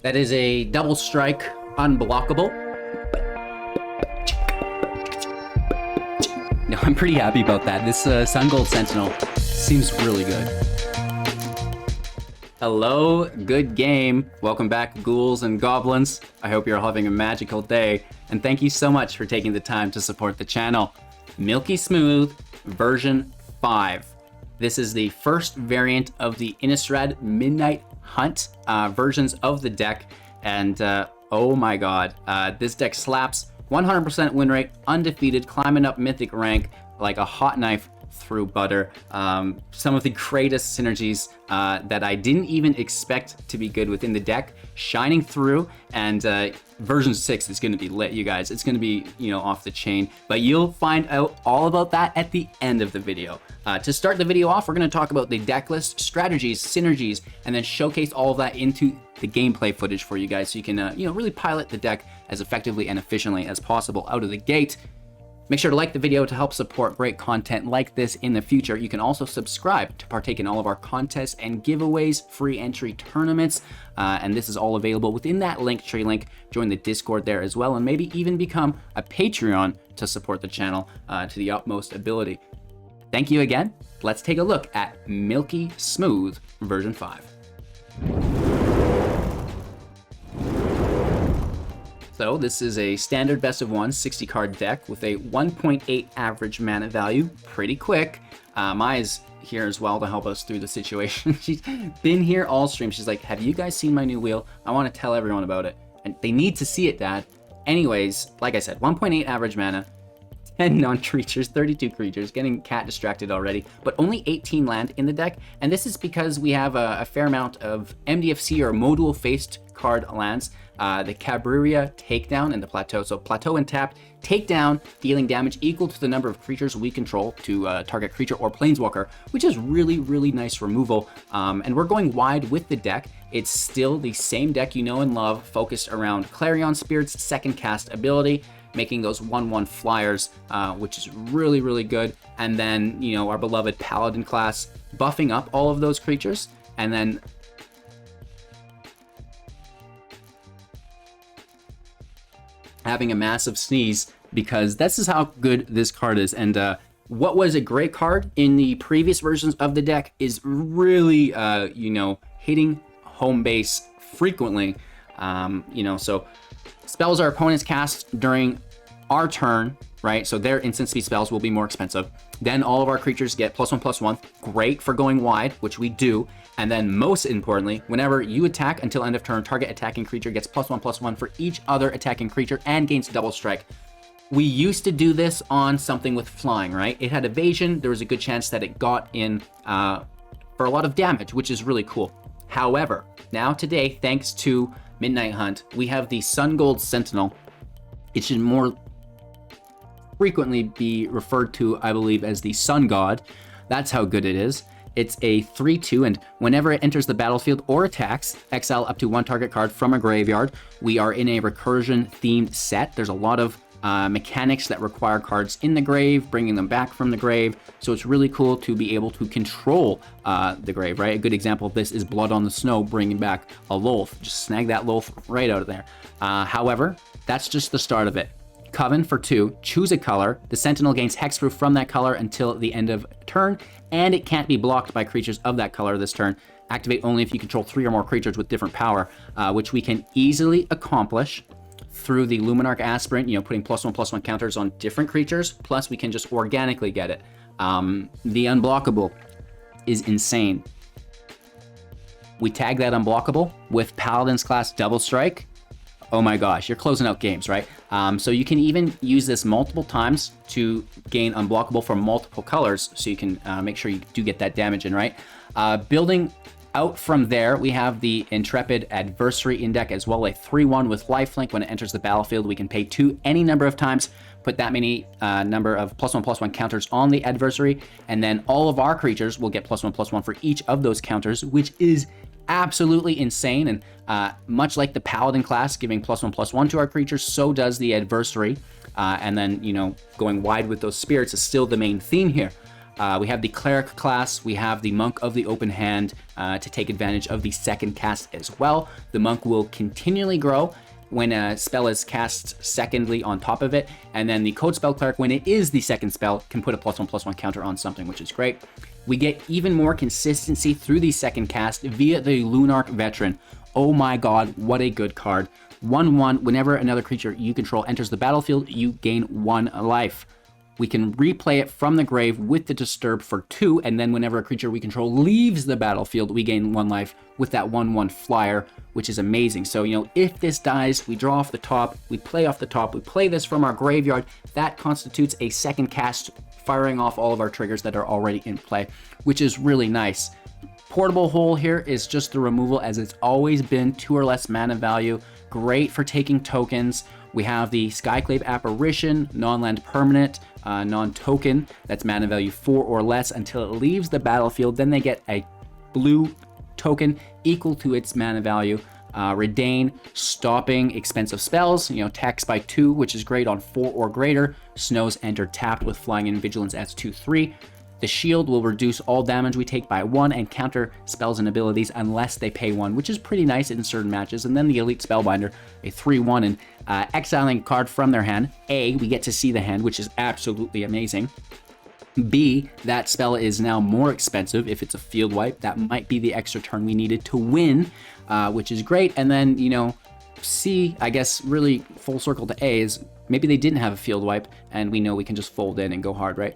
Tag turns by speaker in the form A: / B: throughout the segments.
A: That is a double strike unblockable. No, I'm pretty happy about that. This Sun Gold Sentinel seems really good. Hello, good game. Welcome back, ghouls and goblins. I hope you're all having a magical day, and thank you so much for taking the time to support the channel. Milky Smooth version 5. This is the first variant of the Innistrad Midnight Hunt versions of the deck, and oh my god, this deck slaps. 100% win rate, undefeated, climbing up Mythic rank like a hot knife through butter. Some of the greatest synergies that I didn't even expect to be good within the deck, shining through, and version 6 is going to be lit, you guys. It's going to be, off the chain, but you'll find out all about that at the end of the video. To start the video off, we're going to talk about the deck list, strategies, synergies, and then showcase all of that into the gameplay footage for you guys so you can, really pilot the deck as effectively and efficiently as possible out of the gate. Make sure to like the video to help support great content like this in the future. You can also subscribe to partake in all of our contests and giveaways, free entry tournaments, and this is all available within that Linktree link. Join the Discord there as well, and maybe even become a Patreon to support the channel to the utmost ability. Thank you again. Let's take a look at Milky Smooth version 5. So this is a standard best of 1 60 card deck with a 1.8 average mana value. Pretty quick. Maya's here as well to help us through the situation. She's been here all stream. She's like, have you guys seen my new wheel? I want to tell everyone about it. And they need to see it, Dad. Anyways, like I said, 1.8 average mana, 10 non-creatures, 32 creatures, getting cat distracted already, but only 18 land in the deck. And this is because we have a fair amount of MDFC or modal-faced card lands. The Cabrera Takedown and the Plateau. So Plateau and tapped, Takedown, dealing damage equal to the number of creatures we control to target creature or planeswalker, which is really, really nice removal. And we're going wide with the deck. It's still the same deck you know and love, focused around Clarion Spirit's second cast ability, making those 1/1 flyers, which is really, really good. And then, our beloved Paladin class, buffing up all of those creatures, and then having a massive sneeze, because this is how good this card is. And what was a great card in the previous versions of the deck is really, hitting home base frequently. So spells our opponents cast during our turn, right? So their instant speed spells will be more expensive. Then all of our creatures get +1/+1. Great for going wide, which we do. And then most importantly, whenever you attack until end of turn, target attacking creature gets +1/+1 for each other attacking creature and gains double strike. We used to do this on something with flying, right? It had evasion. There was a good chance that it got in for a lot of damage, which is really cool. However, now today, thanks to Midnight Hunt, we have the Sun Gold Sentinel. It should more frequently be referred to, I believe, as the Sun God. That's how good it is. It's a 3/2, and whenever it enters the battlefield or attacks, exile up to 1 target card from a graveyard. We are in a recursion-themed set. There's a lot of mechanics that require cards in the grave, bringing them back from the grave. So it's really cool to be able to control the grave, right? A good example of this is Blood on the Snow, bringing back a Lolth. Just snag that Lolth right out of there. However, that's just the start of it. Coven for 2, choose a color. The Sentinel gains hexproof from that color until the end of turn, and it can't be blocked by creatures of that color this turn. Activate only if you control 3 or more creatures with different power, which we can easily accomplish through the Luminarch Aspirant, putting +1/+1 counters on different creatures, plus we can just organically get it. The unblockable is insane. We tag that unblockable with Paladin's class Double Strike. Oh my gosh, you're closing out games, right? So you can even use this multiple times to gain unblockable from multiple colors, so you can make sure you do get that damage in, right? Building out from there, we have the Intrepid Adversary in deck as well, a 3/1 with lifelink. When it enters the battlefield, we can pay 2 any number of times, put that many number of +1/+1 counters on the adversary, and then all of our creatures will get +1/+1 for each of those counters, which is absolutely insane. And much like the Paladin class giving +1/+1 to our creatures, so does the adversary. And then, going wide with those spirits is still the main theme here. We have the Cleric class, we have the Monk of the Open Hand to take advantage of the second cast as well. The Monk will continually grow when a spell is cast secondly on top of it, and then the Code Spell Cleric, when it is the second spell, can put a +1/+1 counter on something, which is great. We get even more consistency through the second cast via the Lunarch Veteran. Oh my god, what a good card. 1/1, whenever another creature you control enters the battlefield, you gain 1 life. We can replay it from the grave with the Disturb for 2, and then whenever a creature we control leaves the battlefield, we gain 1 life with that 1/1 flyer, which is amazing. So, you know, if this dies, we draw off the top, we play off the top, we play this from our graveyard, that constitutes a second cast, firing off all of our triggers that are already in play, which is really nice. Portable Hole here is just the removal, as it's always been 2 or less mana value, great for taking tokens. We have the Skyclave Apparition, non-land permanent, non-token, that's mana value 4 or less until it leaves the battlefield. Then they get a blue token equal to its mana value. Redain, stopping expensive spells, you know, tax by 2, which is great on 4 or greater. Snows enter tapped with Flying and Vigilance as 2/3. The shield will reduce all damage we take by 1 and counter spells and abilities unless they pay 1, which is pretty nice in certain matches. And then the Elite Spellbinder, a 3/1, and exiling a card from their hand. A, we get to see the hand, which is absolutely amazing. B, that spell is now more expensive if it's a field wipe. That might be the extra turn we needed to win, which is great. And then, you know, C, I guess, really full circle to A is maybe they didn't have a field wipe, and we know we can just fold in and go hard, right?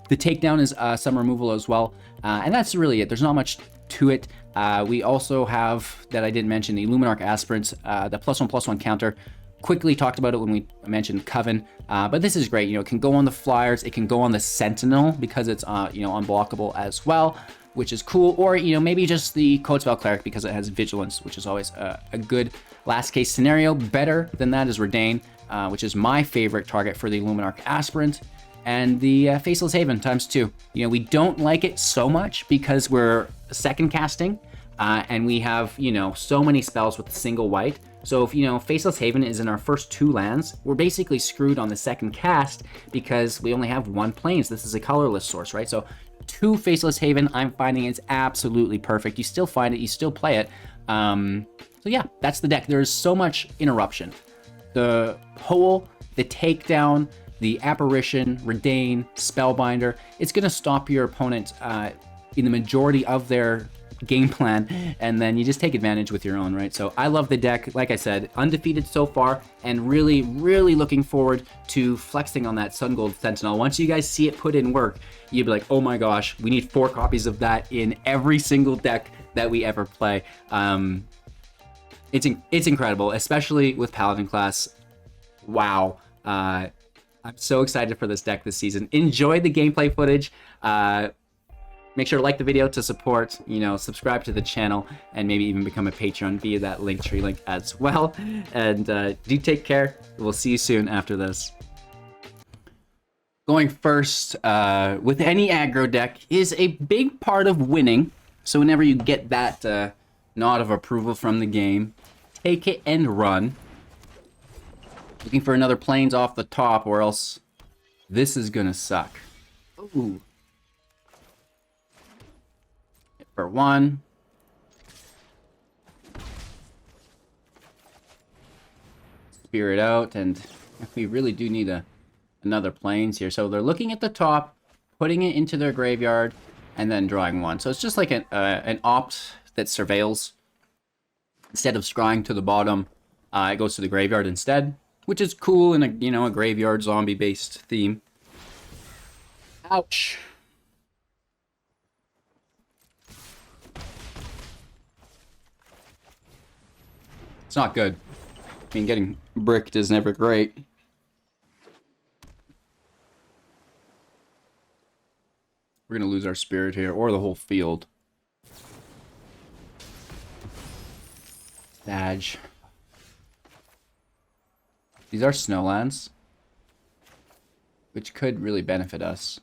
A: The takedown is some removal as well, and that's really it. There's not much to it. We also have, that I didn't mention, the Luminarch Aspirant, the +1/+1 counter. Quickly talked about it when we mentioned Coven, but this is great. You know, it can go on the Flyers, it can go on the Sentinel because it's you know, unblockable as well, which is cool. Or, you know, maybe just the Code Spell Cleric because it has Vigilance, which is always a good last case scenario. Better than that is Redain, which is my favorite target for the Luminarch Aspirant. And the Faceless Haven ×2. You know, we don't like it so much because we're second casting, and we have, you know, so many spells with a single white. So if, you know, Faceless Haven is in our first 2 lands, we're basically screwed on the second cast because we only have 1 planes. This is a colorless source, right? So 2 Faceless Haven, I'm finding it's absolutely perfect. You still find it, you still play it. So yeah, that's the deck. There's so much interruption. The Hole, the Takedown, the Apparition, Redain, Spellbinder, it's going to stop your opponent in the majority of their game plan, and then you just take advantage with your own, right? So I love the deck. Like I said, undefeated so far, and really, really looking forward to flexing on that Sun Gold Sentinel. Once you guys see it put in work, you'll be like, oh my gosh, we need 4 copies of that in every single deck that we ever play. It's incredible, especially with Paladin class. Wow. I'm so excited for this deck this season. Enjoy the gameplay footage. Make sure to like the video to support, you know, subscribe to the channel, and maybe even become a Patreon via that Linktree link as well. And do take care. We'll see you soon after this. Going first with any aggro deck is a big part of winning. So whenever you get that nod of approval from the game, take it and run. Looking for another planes off the top, or else this is gonna suck. Ooh. Hit for 1. Spirit out, and we really do need another planes here. So they're looking at the top, putting it into their graveyard, and then drawing 1. So it's just like an opt that surveils. Instead of scrying to the bottom, it goes to the graveyard instead, which is cool in a, you know, a graveyard zombie-based theme. Ouch. It's not good. I mean, getting bricked is never great. We're gonna lose our spirit here, or the whole field. Badge. These are snowlands, which could really benefit us.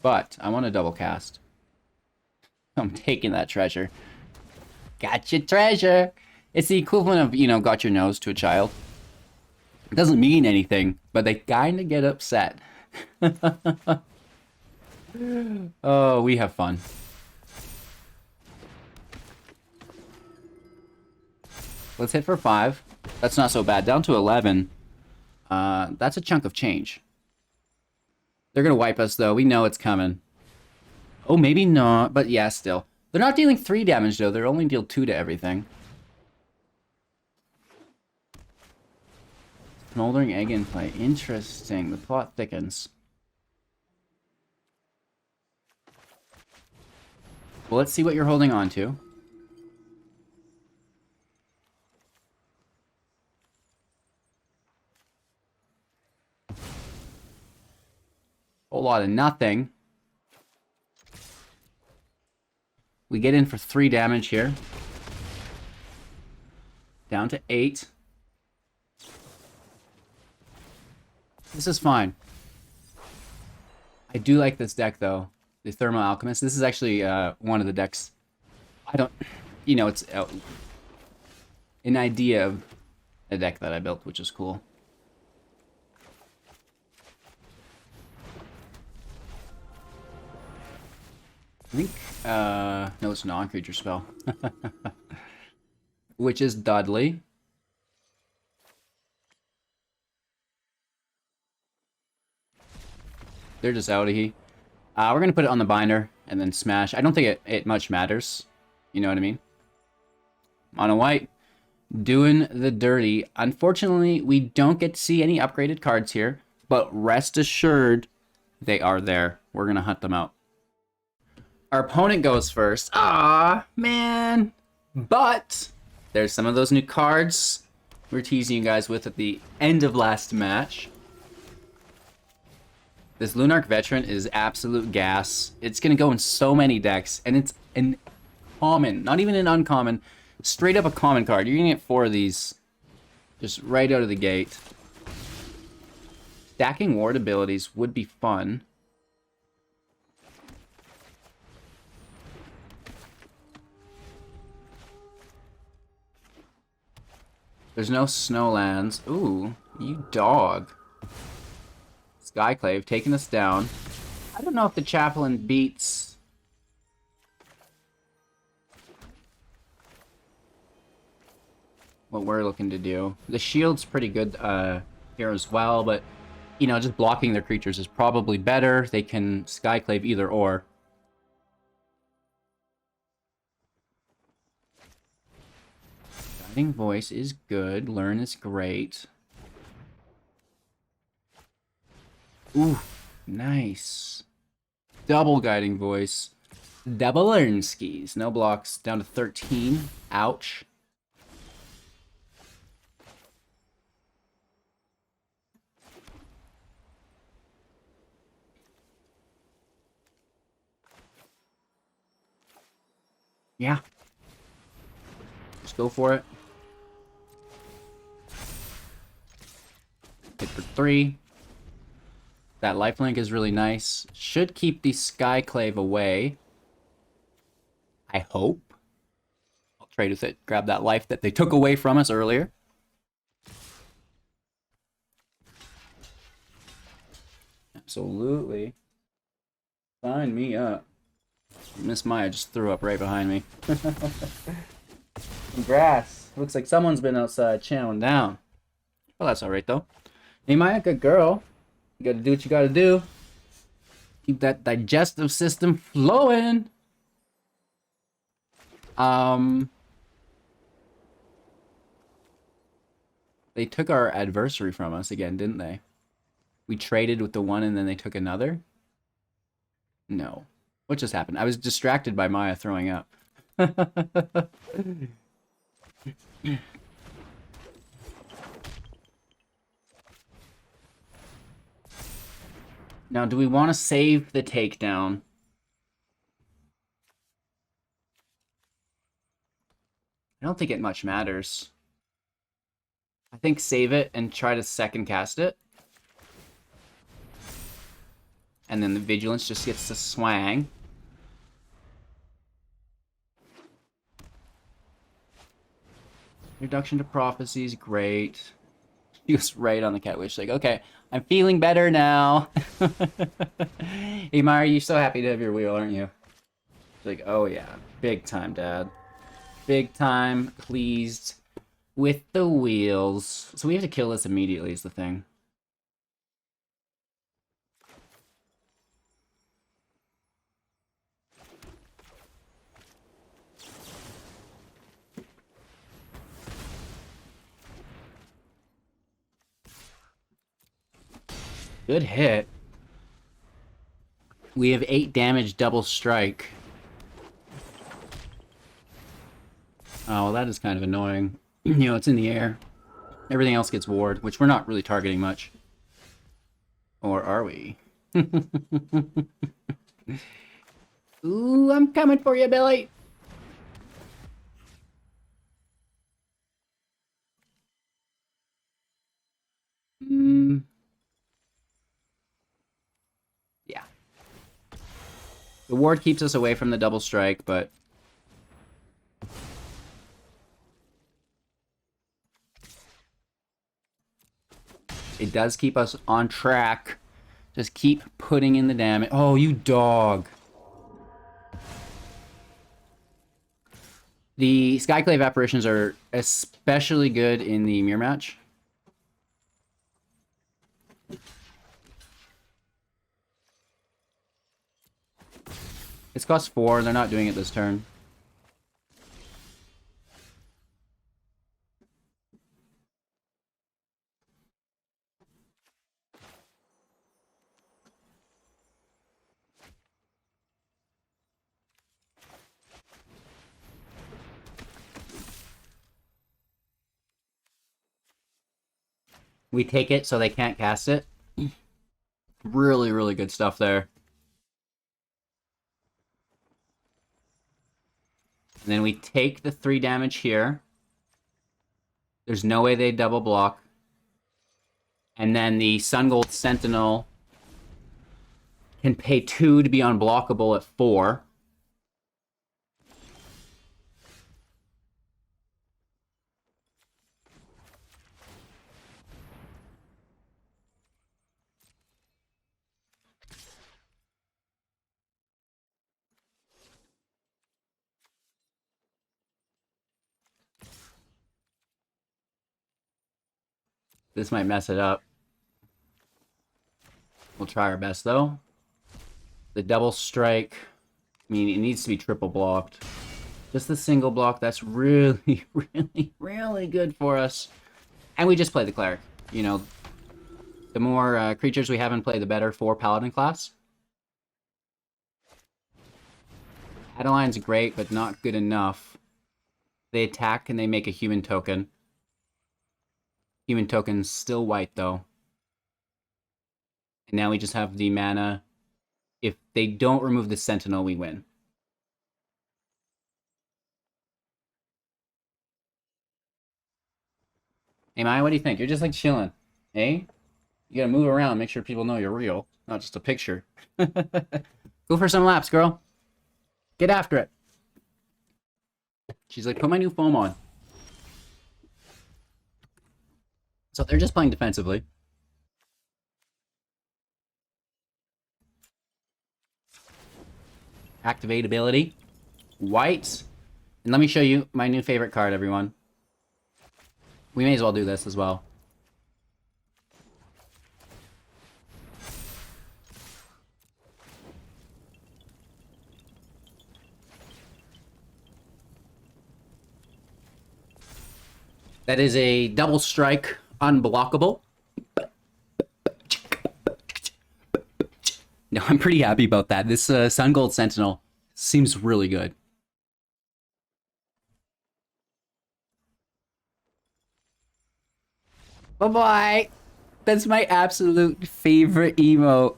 A: But I want to double cast. I'm taking that treasure. Got your treasure. It's the equivalent of, you know, got your nose to a child. It doesn't mean anything, but they kind of get upset. Oh, we have fun. Let's hit for 5. That's not so bad. Down to 11. That's a chunk of change. They're going to wipe us, though. We know it's coming. Oh, maybe not, but yeah, still. They're not dealing 3 damage, though. They're only deal 2 to everything. Smoldering egg in play. Interesting. The plot thickens. Well, let's see what you're holding on to. Whole lot of nothing. We get in for 3 damage here. Down to 8. This is fine. I do like this deck, though. The Thermal Alchemist. This is actually one of the decks. I don't... You know, it's an idea of a deck that I built, which is cool. I think, no, it's a non-creature spell. Which is Dudley. They're just out of here. We're going to put it on the binder and then smash. I don't think it much matters. You know what I mean? Mono white. Doing the dirty. Unfortunately, we don't get to see any upgraded cards here. But rest assured, they are there. We're going to hunt them out. Our opponent goes first. Ah, man. But there's some of those new cards we're teasing you guys with at the end of last match. This Lunarch Veteran is absolute gas. It's going to go in so many decks, and it's an common, not even an uncommon, straight up a common card. You're going to get 4 of these just right out of the gate. Stacking ward abilities would be fun. There's no Snowlands. Ooh, you dog. Skyclave taking us down. I don't know if the Chaplain beats... what we're looking to do. The shield's pretty good here as well, but, you know, just blocking their creatures is probably better. They can Skyclave either or. Guiding Voice is good. Learn is great. Ooh, nice. Double Guiding Voice. Double Learn Skis. No blocks. Down to 13. Ouch. Yeah. Just go for it. Hit for 3. That lifelink is really nice. Should keep the Skyclave away. I hope. I'll trade with it. Grab that life that they took away from us earlier. Absolutely. Sign me up. Miss Maya just threw up right behind me. Grass. Looks like someone's been outside chowing down. Well, that's alright, though. Hey, Maya, good girl. You gotta do what you gotta do. Keep that digestive system flowing. They took our adversary from us again, didn't they? We traded with the one and then they took another? No. What just happened? I was distracted by Maya throwing up. Now, do we want to save the takedown? I don't think it much matters. I think save it and try to second cast it. And then the Vigilance just gets to swang. Reduction to Prophecy is great. He goes right on the cat wish, like, okay, I'm feeling better now. Hey, Mara, you're so happy to have your wheel, aren't you? Like, oh yeah, big time, Dad. Big time, pleased with the wheels. So we have to kill this immediately is the thing. Good hit. We have 8 damage double strike. Oh, well, that is kind of annoying. You know, it's in the air. Everything else gets ward, which we're not really targeting much. Or are we? Ooh, I'm coming for you, Billy! Yeah. The ward keeps us away from the double strike, but... it does keep us on track. Just keep putting in the damage. Oh, you dog. The Skyclave apparitions are especially good in the mirror match. It's cost 4. They're not doing it this turn. We take it so they can't cast it. Really, really good stuff there. And then we take the 3 damage here. There's no way they double block. And then the Sun Gold Sentinel can pay 2 to be unblockable at 4. This might mess it up. We'll try our best, though. The double strike, I mean, it needs to be triple blocked. Just the single block, that's really, really, really good for us. And we just play the Cleric. You know, the more creatures we have in play, the better for Paladin class. Adeline's great, but not good enough. They attack and they make a human token. Human token's still white, though. And now we just have the mana. If they don't remove the Sentinel, we win. Hey, Maya, what do you think? You're just like chilling, eh? You gotta move around, make sure people know you're real, not just a picture. Go for some laps, girl. Get after it. She's like, put my new foam on. So they're just playing defensively. Activate ability. White. And let me show you my new favorite card, everyone. We may as well do this as well. That is a double strike, unblockable. No, I'm pretty happy about that. This Sun Gold Sentinel seems really good. Bye-bye. That's my absolute favorite emote.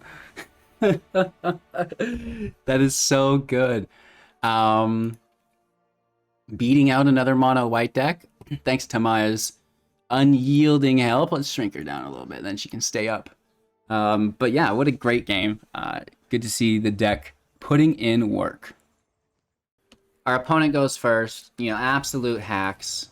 A: That is so good. Beating out another mono white deck. Thanks to Maya's unyielding help. Let's shrink her down a little bit, then she can stay up. But yeah, what a great game. Good to see the deck putting in work. Our opponent goes first. You know, absolute hacks.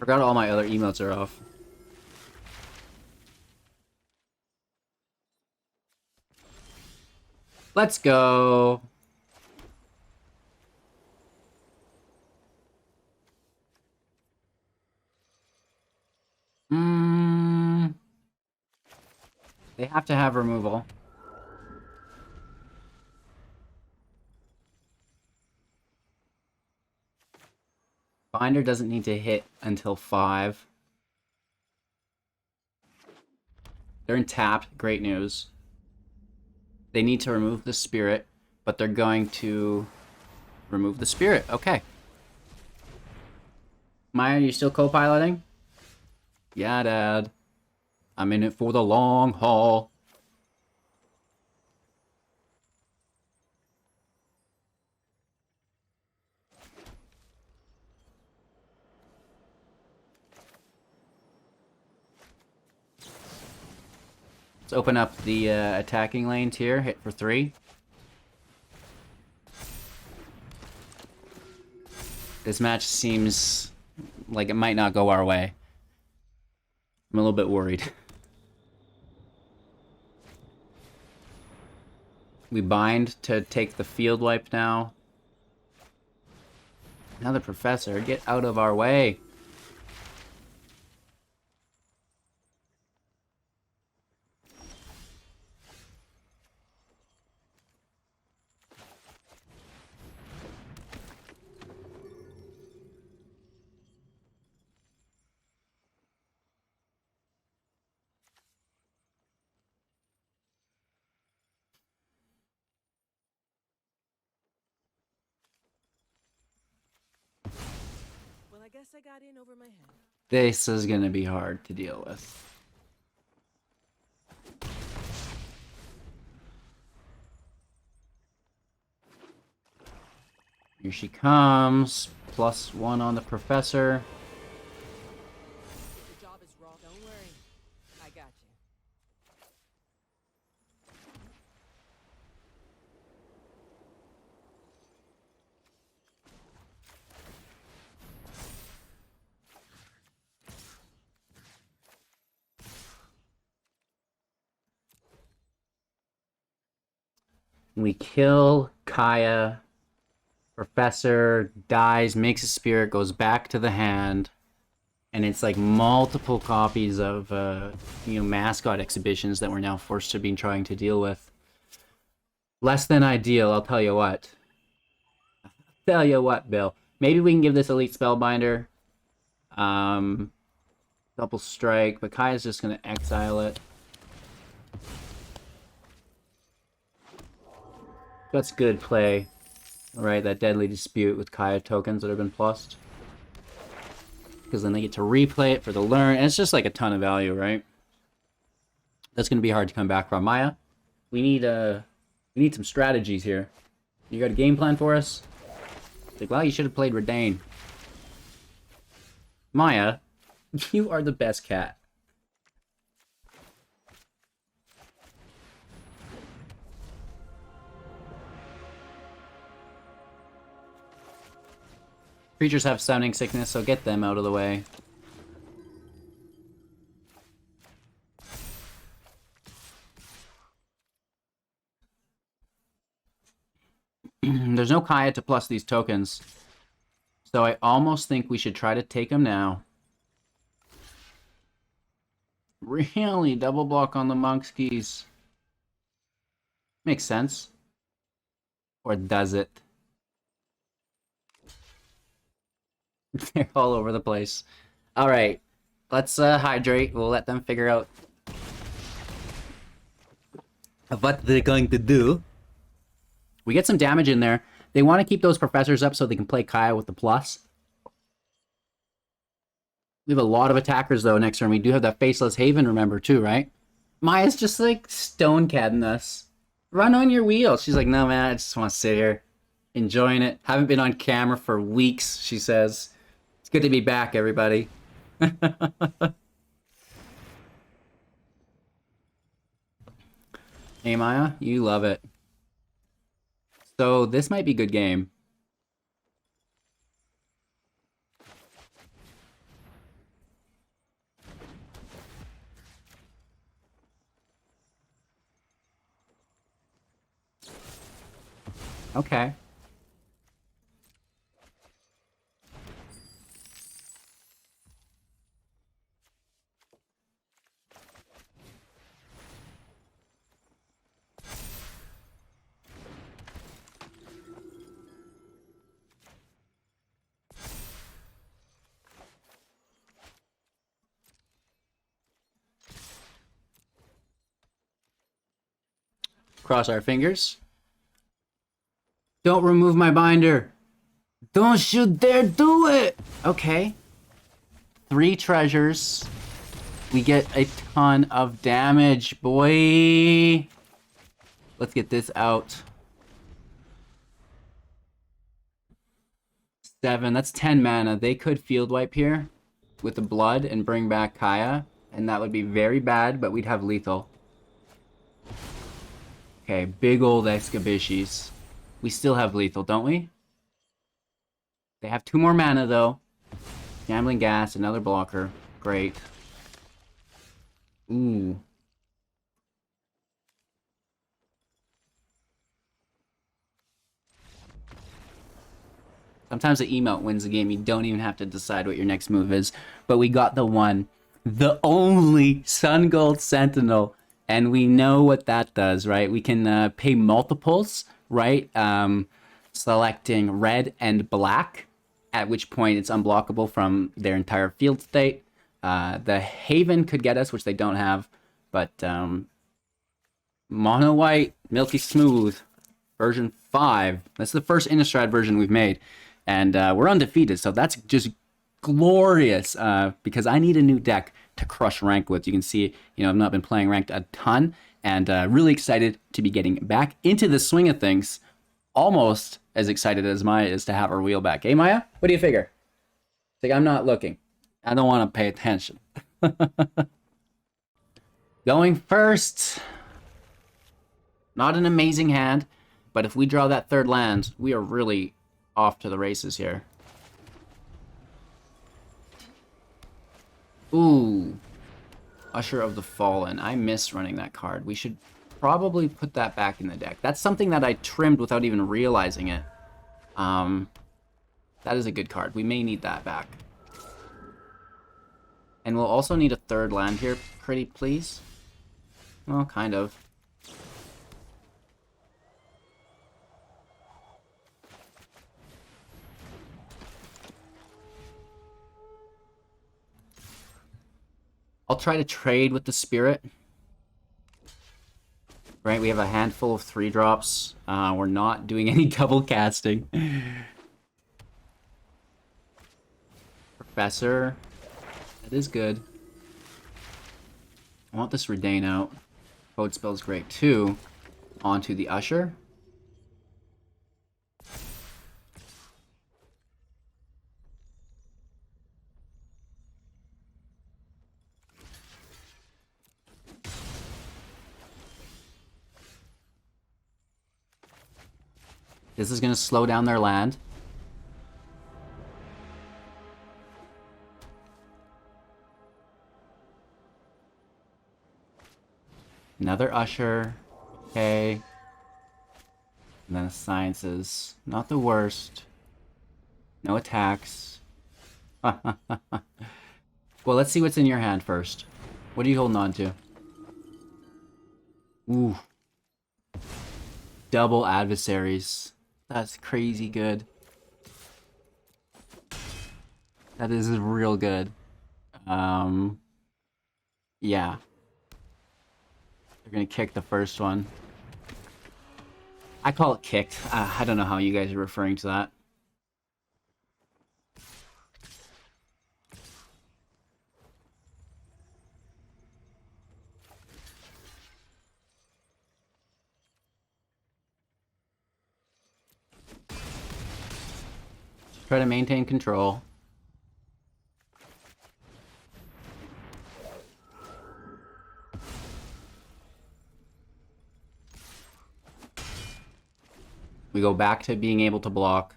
A: forgot all my other emotes are off. Let's go. They have to have removal. Binder doesn't need to hit until 5. They're in tapped. Great news. They need to remove the spirit, but they're going to remove the spirit. Okay. Maya, you still co-piloting? Yeah, Dad. I'm in it for the long haul. Let's open up the attacking lanes here. Hit for 3. This match seems like it might not go our way. I'm a little bit worried. We bind to take the field wipe now. Now the professor, get out of our way.
B: Well, I guess I got in over my head.
A: This is gonna be hard to deal with. Here she comes. +1 on the professor.
B: The job is raw. Don't worry. I got you.
A: We kill Kaya. Professor dies, makes a spirit, goes back to the hand. And it's like multiple copies of, mascot exhibitions that we're now forced to be trying to deal with. Less than ideal, I'll tell you what. Tell you what, Bill. Maybe we can give this Elite Spellbinder. Double strike, but Kaya's just going to exile it. That's good play. Alright, that Deadly Dispute with Kaya tokens that have been plussed. Because then they get to replay it for the learn, and it's just like a ton of value, right? That's going to be hard to come back from. Maya, we need some strategies here. You got a game plan for us? It's like, well, you should have played Redain. Maya, you are the best cat. Creatures have stunning sickness, so get them out of the way. There's no Kaya to plus these tokens. So I almost think we should try to take them now. Really? Double block on the Monk's Keys. Makes sense. Or does it? They're all over the place. Alright. Let's hydrate. We'll let them figure out what they're going to do. We get some damage in there. They want to keep those professors up so they can play Kaya with the plus. We have a lot of attackers, though, next turn. We do have that Faceless Haven, remember, too, right? Maya's just, like, stone-catting us. Run on your wheel. She's like, no, man, I just want to sit here. Enjoying it. Haven't been on camera for weeks, she says. It's good to be back, everybody. Hey, Maya, you love it. So, this might be a good game. Okay. Cross our fingers. Don't remove my binder. Don't you dare do it! Okay. 3 treasures. We get a ton of damage, boy. Let's get this out. 7. That's 10 mana. They could field wipe here with the blood and bring back Kaya. And that would be very bad, but we'd have lethal. Okay, big old Excabishis. We still have lethal, don't we? They have 2 more mana, though. Gambling Gas, another blocker. Great. Ooh. Sometimes the emote wins the game. You don't even have to decide what your next move is. But we got the one. The only Sun Gold Sentinel. And we know what that does, right? We can pay multiples, right? Selecting red and black, at which point it's unblockable from their entire field state. The Haven could get us, which they don't have. But Mono White, Milky Smooth, version 5. That's the first Innistrad version we've made. And we're undefeated, so that's just glorious because I need a new deck to crush rank with. You can see, I've not been playing ranked a ton, and really excited to be getting back into the swing of things. Almost as excited as Maya is to have her wheel back. Hey, Maya? What do you figure? It's like, I'm not looking. I don't want to pay attention. Going first. Not an amazing hand, but if we draw that 3rd land, we are really off to the races here. Ooh. Usher of the Fallen. I miss running that card. We should probably put that back in the deck. That's something that I trimmed without even realizing it. That is a good card. We may need that back. And we'll also need a 3rd land here, pretty please. Well, kind of. I'll try to trade with the Spirit. Right, we have a handful of 3-drops. We're not doing any double casting. Professor. That is good. I want this Redain out. Code Spell's great too. Onto the Usher. This is going to slow down their land. Another Usher. Okay. And then Sciences. Not the worst. No attacks. Well, let's see what's in your hand first. What are you holding on to? Ooh. Double Adversaries. That's crazy good. That is real good. Yeah. They're gonna kick the first one. I call it kicked. I don't know how you guys are referring to that. Try to maintain control. We go back to being able to block.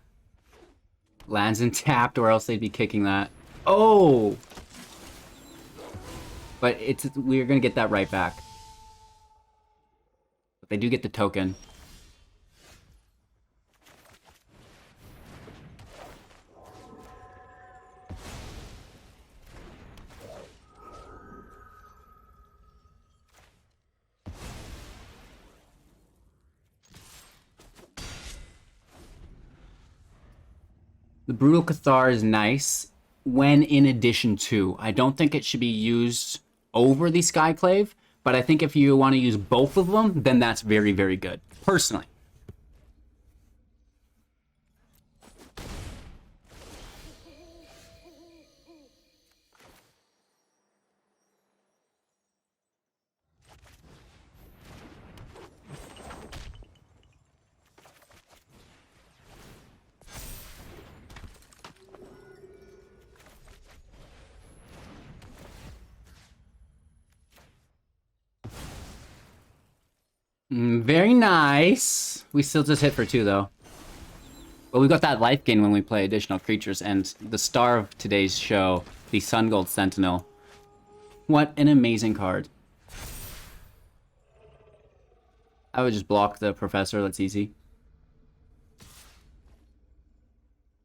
A: Lands tapped, or else they'd be kicking that. Oh! But we're gonna get that right back. But they do get the token. The Brutal Cathar is nice when in addition to. I don't think it should be used over the Skyclave, but I think if you want to use both of them, then that's very, very good, personally. Very nice. We still just hit for 2, though. But we got that life gain when we play additional creatures, and the star of today's show, the Sun Gold Sentinel. What an amazing card. I would just block the Professor, that's easy.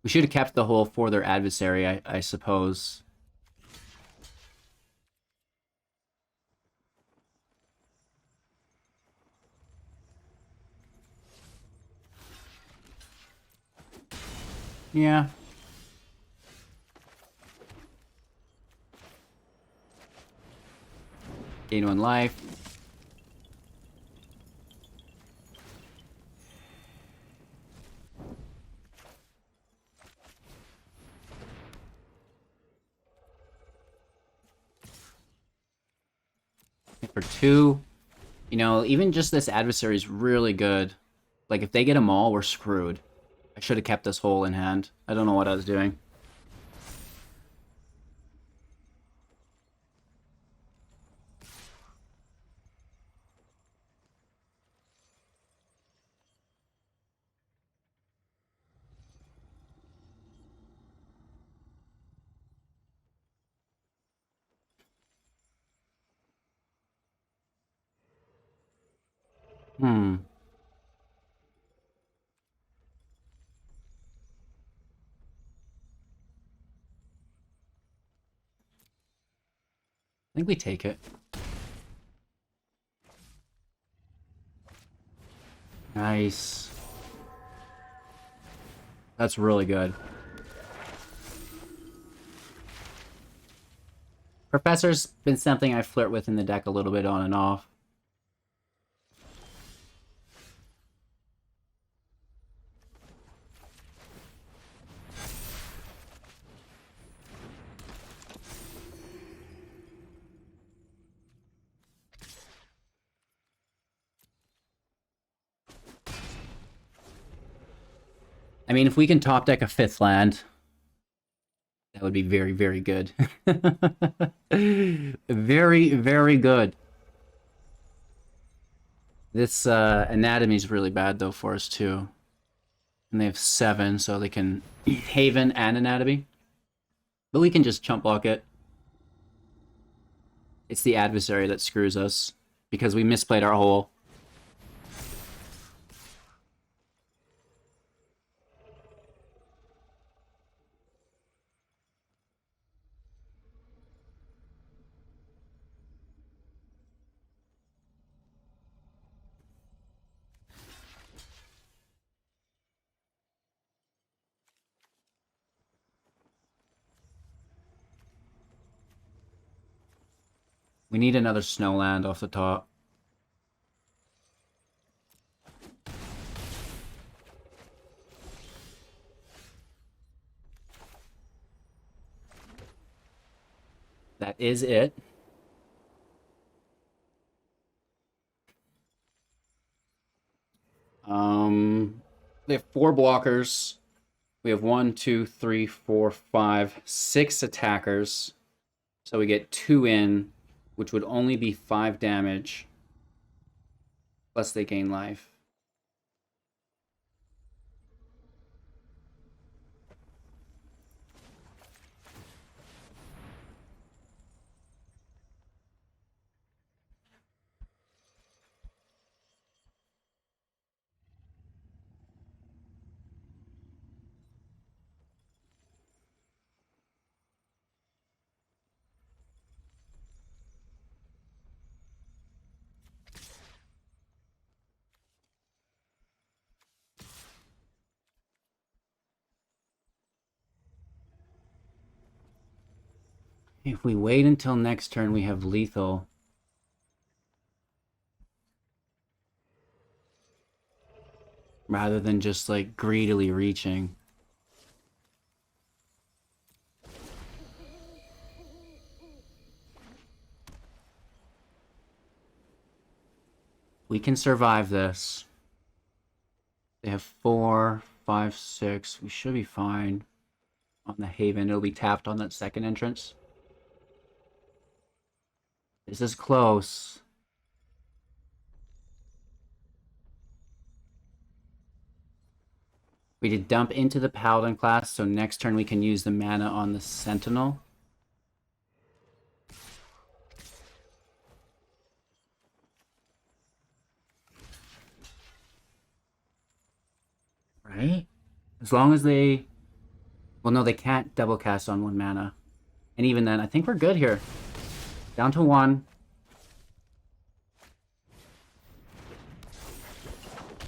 A: We should have kept the hole for their adversary, I suppose. Yeah. Gain 1 life. Hit for 2. You know, even just this adversary is really good. Like, if they get them all, we're screwed. I should have kept this hole in hand. I don't know what I was doing. Hmm. I think we take it. Nice. That's really good. Professor's been something I flirt with in the deck a little bit on and off. I mean, if we can top deck a 5th land, that would be very, very good. Very, very good. This anatomy is really bad, though, for us, too. And they have 7, so they can Haven and anatomy. But we can just chump block it. It's the adversary that screws us, because we misplayed our hole. We need another snowland off the top. That is it. They have 4 blockers. We have 1, 2, 3, 4, 5, 6 attackers. So we get 2 in, which would only be 5 damage. Plus they gain life. If we wait until next turn, we have lethal. Rather than just like greedily reaching. We can survive this. They have 4, 5, 6. We should be fine. On the Haven, it'll be tapped on that second entrance. This is close. We did dump into the Paladin class, so next turn we can use the mana on the Sentinel. Right? As long as they... Well, no, they can't double cast on 1 mana. And even then, I think we're good here. Down to 1.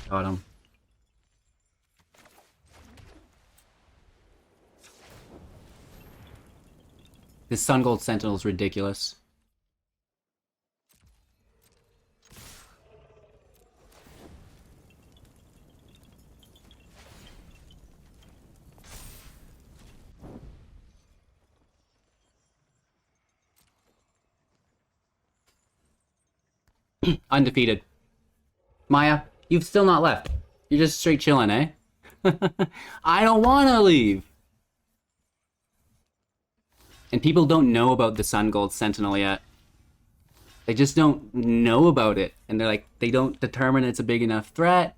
A: Got him. This Sun Gold Sentinel is ridiculous. Undefeated. Maya, you've still not left. You're just straight chilling, eh? I don't want to leave. And people don't know about the Sun Gold Sentinel yet. They just don't know about it. And they're like, they don't determine it's a big enough threat.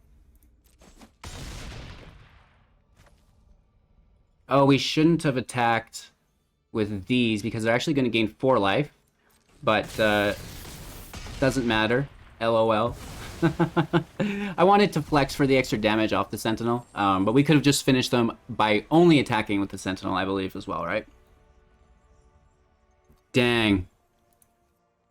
A: Oh, we shouldn't have attacked with these because they're actually going to gain 4 life. But, doesn't matter. LOL. I wanted to flex for the extra damage off the Sentinel. But we could have just finished them by only attacking with the Sentinel, I believe, as well, right? Dang.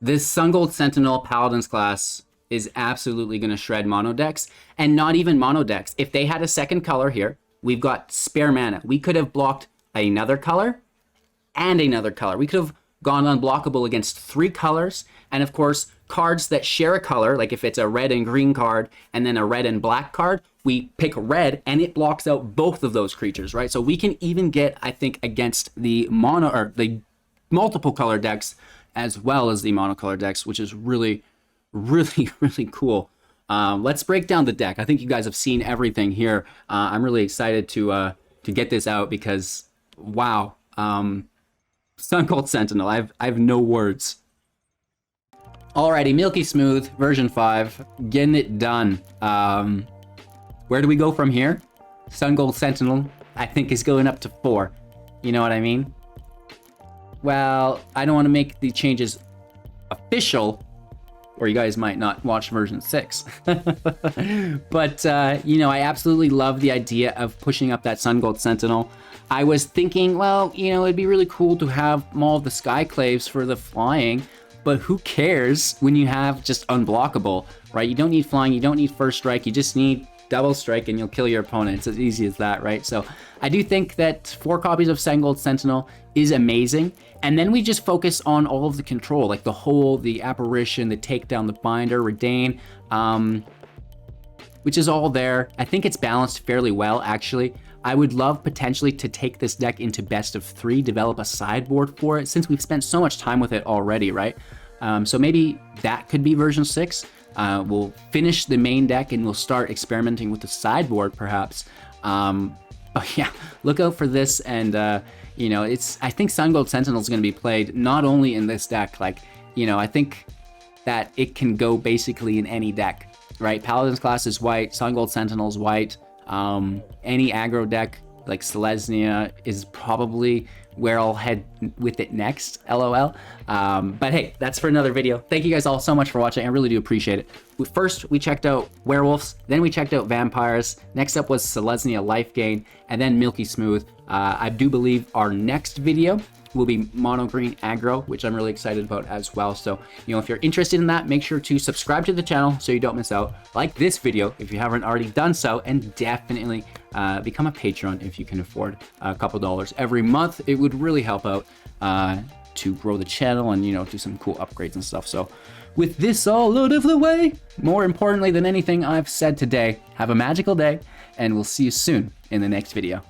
A: This Sun Gold Sentinel Paladins class is absolutely going to shred mono decks. And not even mono decks. If they had a second color here, we've got spare mana. We could have blocked another color and another color. We could have gone unblockable against 3 colors. And of course, cards that share a color, like if it's a red and green card and then a red and black card, we pick red and it blocks out both of those creatures, right? So we can even get, I think, against the mono or the multiple color decks as well as the monocolor decks, which is really, really, really cool. Let's break down the deck. I think you guys have seen everything here. I'm really excited to get this out because, wow. Sun Gold Sentinel, I have no words. Alrighty, Milky Smooth, version 5, getting it done. Where do we go from here? Sun Gold Sentinel, I think, is going up to 4. You know what I mean? Well, I don't want to make the changes official, or you guys might not watch version 6. But, you know, I absolutely love the idea of pushing up that Sun Gold Sentinel. I was thinking, well, you know, it'd be really cool to have all of the Skyclaves for the flying, but who cares when you have just unblockable, right? You don't need flying, you don't need first strike, you just need double strike and you'll kill your opponent. It's as easy as that, right? So I do think that 4 copies of Sun Gold Sentinel is amazing. And then we just focus on all of the control, like the hole, the apparition, the takedown, the binder, redain, which is all there. I think it's balanced fairly well, actually. I would love potentially to take this deck into best of 3, develop a sideboard for it, since we've spent so much time with it already, right? So maybe that could be version 6. We'll finish the main deck and we'll start experimenting with the sideboard, perhaps. But yeah, look out for this. And, you know, I think Sun Gold Sentinel is going to be played not only in this deck, like, you know, I think that it can go basically in any deck, right? Paladins class is white, Sun Gold Sentinel is white. Any aggro deck like Selesnya is probably where I'll head with it next, LOL. But hey, that's for another video. Thank you guys all so much for watching. I really do appreciate it. First, we checked out werewolves, then we checked out vampires. Next up was Selesnya life gain, and then Milky Smooth. I do believe our next video will be mono green aggro, which I'm really excited about as well. So, you know, if you're interested in that, make sure to subscribe to the channel so you don't miss out. Like this video if you haven't already done so, and definitely become a patron if you can afford a couple dollars every month. It would really help out. to grow the channel and, you know, do some cool upgrades and stuff. So with this all out of the way, more importantly than anything I've said today, have a magical day, and we'll see you soon in the next video.